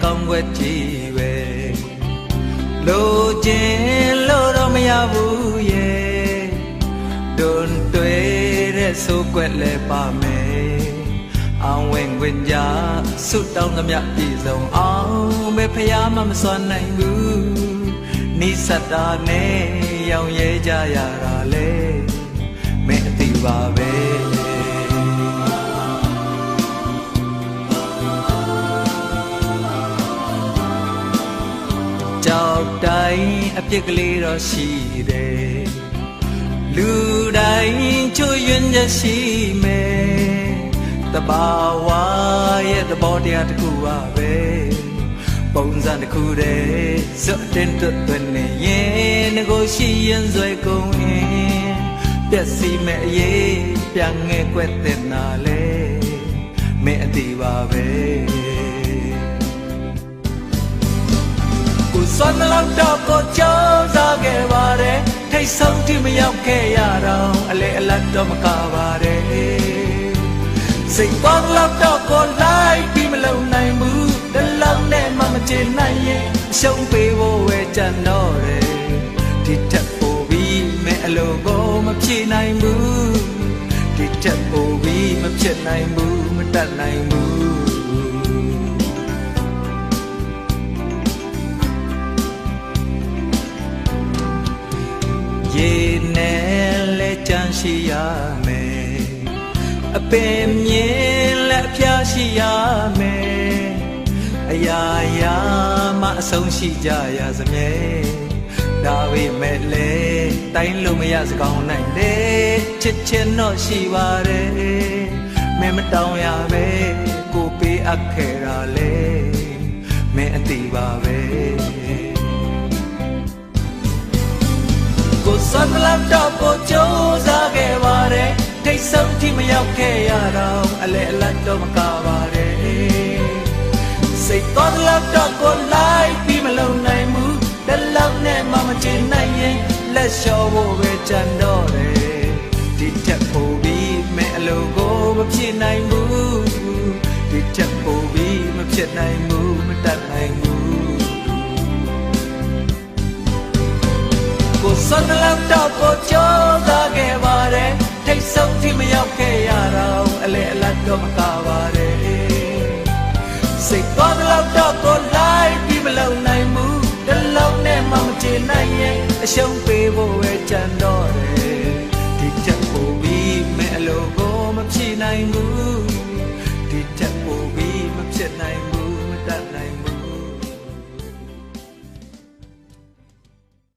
ကောင်းွက်ကြီးပဲလိုချင်လို့တော့မရဘူးရဲ့တွန်တွေ့တဲ့ဆိုးကွက်လဲပါမယ်အောင်ဝင်ဝင်ကြဆုတောင်းသမျှပြည်စုံအောင်ပဲဖျားမစွမ်းနိုင်ဘူးနိစ္စတာနဲ့ရောင်ရဲကြရတာလေမင်းအသိပါပဲကြောက်တိုင်းအပြစ်ကလေးတော့ရှိတယ်လူတိုင်းချွတ်ယွင်းချက်ရှိမယ်တဘာဝရဲ့သဘောတရားတစ်ခုပါပဲပုံစံတစ်ခုတည်းစွတ်တင်တွတ်နေရင်ငကိုရှိရင်ဆွဲကုန်ရင်ပြက်စီမဲ့အရေးပြန်ငယ်ကွက်တဲ့နာလေမင်းအသိပါပဲကိုစွမ်းလောက်တော့ကိုကြောက်စားခဲ့ပါတယ်ထိတ်ဆုံးတိမရောက်ခဲ့ရတော့အလေအလတ်တော့မကပါတယ်စိတ်ကောင်းလောက်တော့ကိုလိုက်ပြီးမလုံနိုင်ဘူးတလုံးနဲ့မှမချင်နိုင်ရင်အရှုံးပေးဖို့ဝဲကြံတော့တယ်ဒီထက်ပိုပြီးမဲအလိုကိုမဖြေနိုင်ဘူးဒီထက်ပိုပြီးမဖြစ်နိုင်ဘူးမတတ်နိုင်ဘူးရေနဲ့လဲကြမ်းရှိရမယ်အပင်မြင်လက်ဖျားရှိရမယ်အရာရာမှအဆုံးရှိကြရစမြဲဒါပေမဲ့လေတိုင်းလို့မရစကောင်းနိုင်လေချစ်ချင်းတော့ရှိပါတယ်မင်းမတောင်းရပဲကိုပေးအပ်ခဲ့တာလေမင်းအသိပါပဲကိုစွမ်းလောက်တော့ကိုကြိုးစားခဲ့ပါတယ်ထိတ်ဆုံးထိမရောက်ခဲ့ရတော့အလေအလတ်တော့မကပါတယ်စိတ်တော်လောက်တော့ကိုလိုက်ပြီးမလုံနိုင်ဘူးတလောက်နဲ့မှမချင်နိုင်ရင်လက်လျှော်ဖို့ပဲကြံတော့တယ်ဒီထက်ပိုပြီးမဲအလိုကိုမဖြစ်နိုင်ဘူးဒီထက်ပိုပြီးမဖြစ်နိုင်ဘူးမတတ်နိုင်ဘူးကိုစွမ်းလောက်တော့ကိုကြောက်သားခဲ့ပါတယ်ထိတ်ဆုံးထိမရောက်ခဲ့ရတော့အလေအလတ်တော့မကပါတယ်စိတ်ကောင်းလောက်တော့ကိုလိုက်ပြီးမလုံနိုင်ဘူးတလုံးနဲ့မှမချင်နိုင်ရင်အရှုံးပေးဖို့ပဲကြံတော့တယ်ဒီချက်ပိုပြီးမဲအလိုကိုမဖြေနိုင်ဘူး